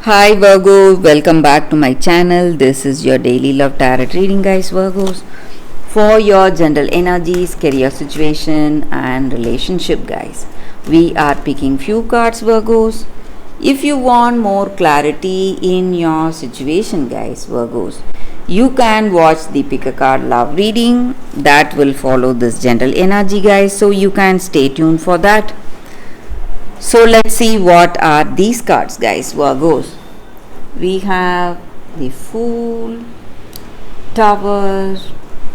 Hi Virgo, welcome back to my channel. This is your daily love tarot reading, guys. Virgos, for your general energies, career situation, and relationship, guys. We are picking few cards, Virgos. If you want more clarity in your situation, guys, Virgos, you can watch the pick a card love reading that will follow this general energy, guys. So you can stay tuned for that. So let's see what are these cards, guys. Virgos. We have the Fool, Tower,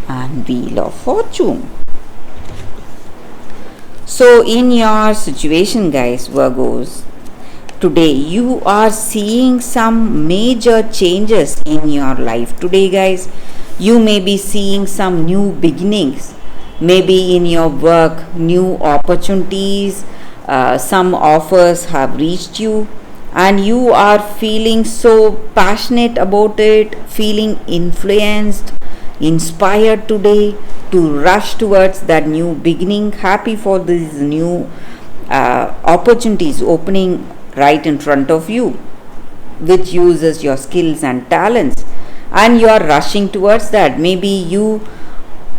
and Wheel of Fortune. So in your situation, guys, Virgos, today you are seeing some major changes in your life. Today, guys, you may be seeing some new beginnings. Maybe in your work, new opportunities, some offers have reached you, and you are feeling so passionate about it, feeling influenced, inspired today to rush towards that new beginning. Happy for these new opportunities opening right in front of you, which uses your skills and talents, and you are rushing towards that. Maybe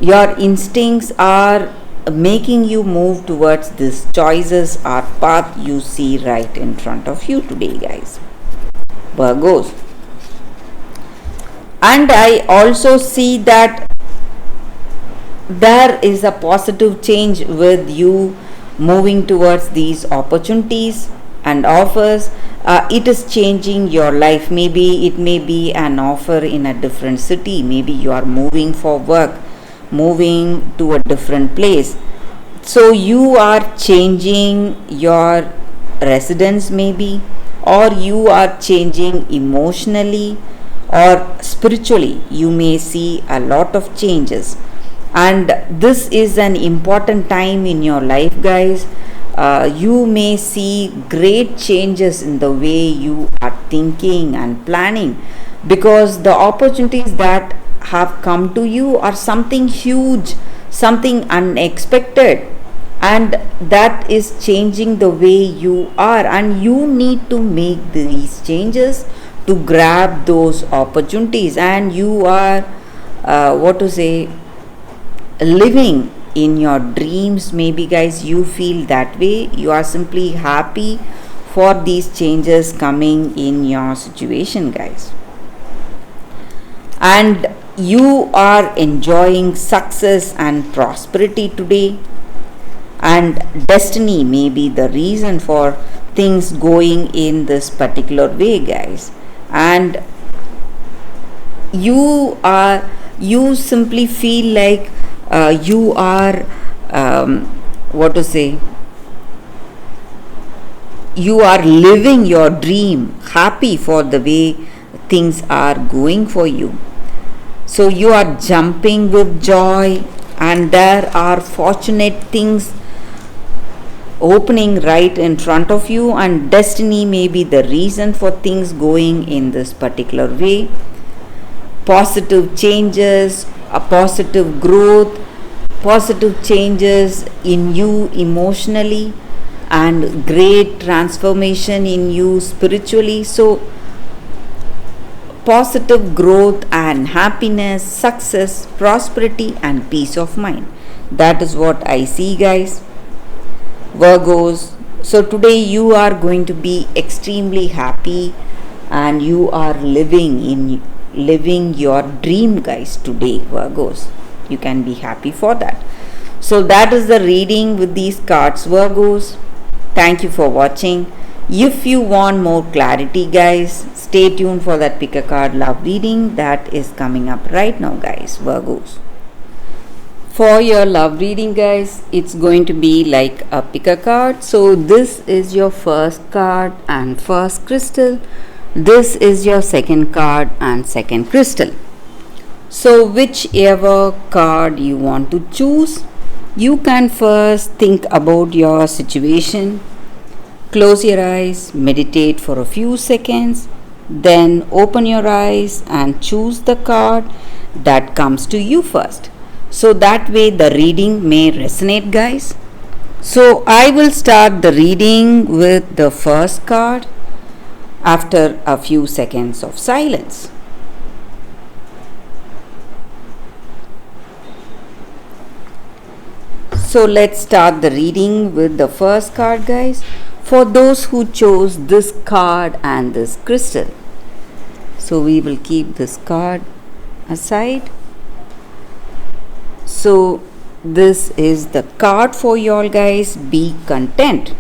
your instincts are making you move towards these choices or path you see right in front of you today, guys, Virgos. And I also see that there is a positive change with you moving towards these opportunities and offers. It is changing your life. Maybe it may be an offer in a different city. Maybe you are moving for work, moving to a different place. So you are changing your residence, maybe, or you are changing emotionally or spiritually. You may see a lot of changes, and this is an important time in your life, guys. You may see great changes in the way you are thinking and planning, because the opportunities that have come to you are something huge, something unexpected, and that is changing the way you are, and you need to make these changes to grab those opportunities. And you are living in your dreams. Maybe, guys, you feel that way. You are simply happy for these changes coming in your situation, guys, and you are enjoying success and prosperity today, and destiny may be the reason for things going in this particular way, guys. And you simply feel like you are you are living your dream, happy for the way things are going for you. So you are jumping with joy, and there are fortunate things opening right in front of you, and destiny may be the reason for things going in this particular way. Positive changes, a positive growth, positive changes in you emotionally, and great transformation in you spiritually. So positive growth and happiness, success, prosperity, and peace of mind. That is what I see, guys, Virgos. So today you are going to be extremely happy, and you are living your dream, guys, today, Virgos. You can be happy for that. So that is the reading with these cards, Virgos. Thank you for watching. If you want more clarity, guys, stay tuned for that pick a card love reading that is coming up right now, guys, Virgos. For your love reading, guys, it's going to be like a pick a card. So this is your first card and first crystal. This is your second card and second crystal. So whichever card you want to choose, you can first think about your situation. Close your eyes, meditate for a few seconds, then open your eyes and choose the card that comes to you first. So that way the reading may resonate, guys. So I will start the reading with the first card. after a few seconds of silence. So let's start the reading with the first card, guys. For those who chose this card and this crystal. So we will keep this card aside. So this is the card for y'all, guys. Be content.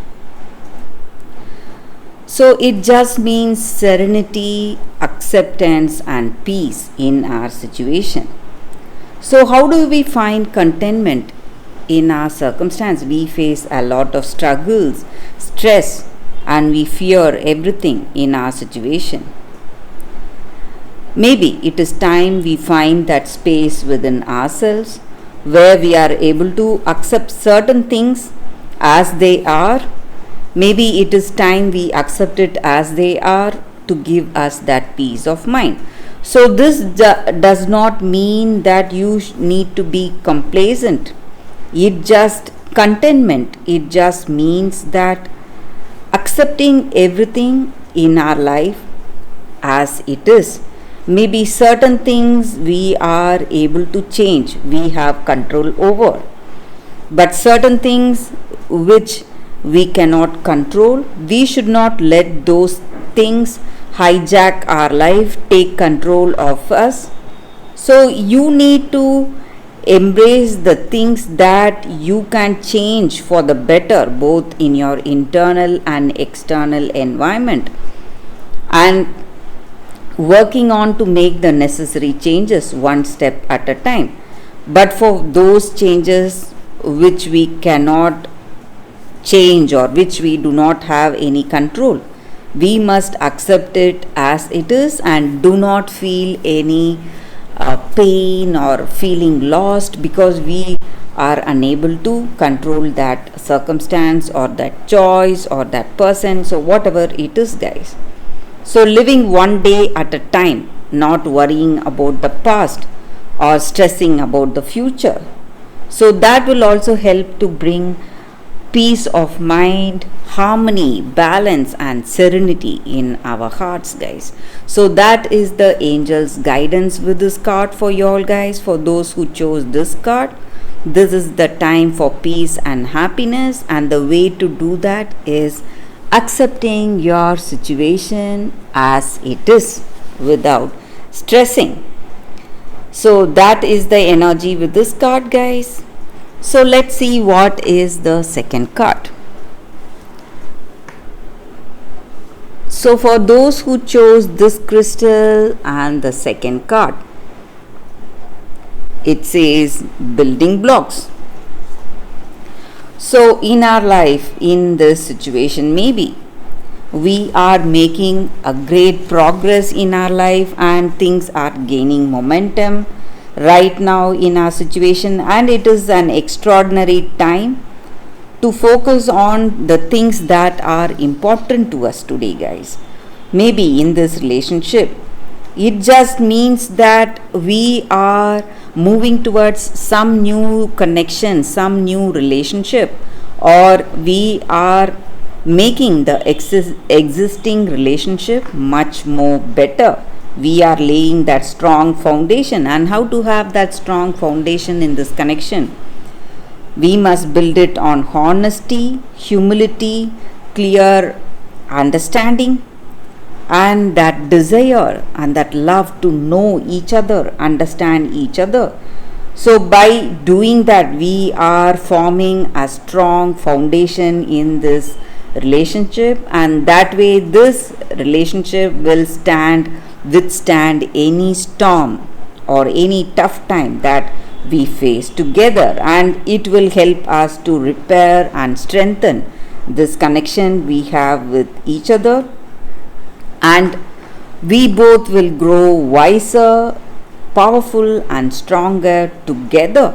So it just means serenity, acceptance and peace in our situation. So how do we find contentment in our circumstance? We face a lot of struggles, stress, and we fear everything in our situation. Maybe it is time we find that space within ourselves where we are able to accept certain things as they are. Maybe it is time we accept it as they are to give us that peace of mind. So this does not mean that you need to be complacent. It just contentment. It just means that accepting everything in our life as it is. Maybe certain things we are able to change, we have control over. But certain things which we cannot control, we should not let those things hijack our life, take control of us. So you need to embrace the things that you can change for the better, both in your internal and external environment, and working on to make the necessary changes one step at a time. But for those changes which we cannot change or which we do not have any control, we must accept it as it is and do not feel any pain or feeling lost because we are unable to control that circumstance or that choice or that person. So whatever it is, guys. So living one day at a time, not worrying about the past or stressing about the future. So that will also help to bring peace of mind, harmony, balance and serenity in our hearts, guys. So that is the angel's guidance with this card for y'all, guys. For those who chose this card, this is the time for peace and happiness, and the way to do that is accepting your situation as it is without stressing. So that is the energy with this card, guys. So let's see what is the second card. So for those who chose this crystal and the second card, it says building blocks. So in our life, in this situation, maybe we are making a great progress in our life and things are gaining momentum right now in our situation, and it is an extraordinary time to focus on the things that are important to us today, guys. Maybe in this relationship, it just means that we are moving towards some new connection, some new relationship, or we are making the existing relationship much more better. We are laying that strong foundation. And how to have that strong foundation in this connection? We must build it on honesty, humility, clear understanding, and that desire and that love to know each other, understand each other. So by doing that, we are forming a strong foundation in this relationship, and that way this relationship will withstand any storm or any tough time that we face together, and it will help us to repair and strengthen this connection we have with each other, and we both will grow wiser, powerful and stronger together.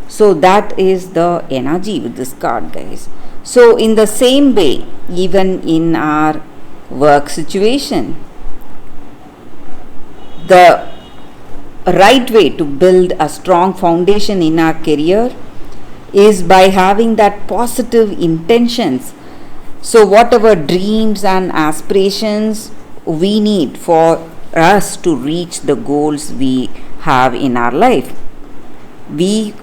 So that is the energy with this card, guys. So in the same way, even in our work situation, the right way to build a strong foundation in our career is by having that positive intentions. So whatever dreams and aspirations we need for us to reach the goals we have in our life. We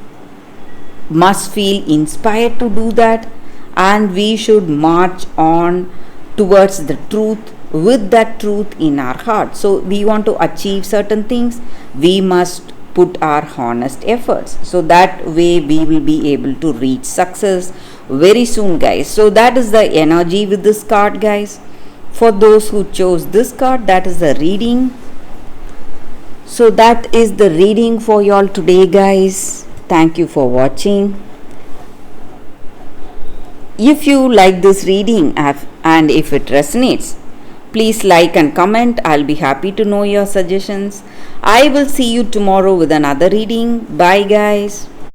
must feel inspired to do that, and we should march on towards the truth with that truth in our heart. So we want to achieve certain things, we must put our honest efforts, so that way we will be able to reach success very soon, guys. So that is the energy with this card, guys. For those who chose this card, that is the reading. So that is the reading for y'all today, guys. Thank you for watching. If you like this reading and if it resonates, please like and comment. I'll be happy to know your suggestions. I will see you tomorrow with another reading. Bye, guys.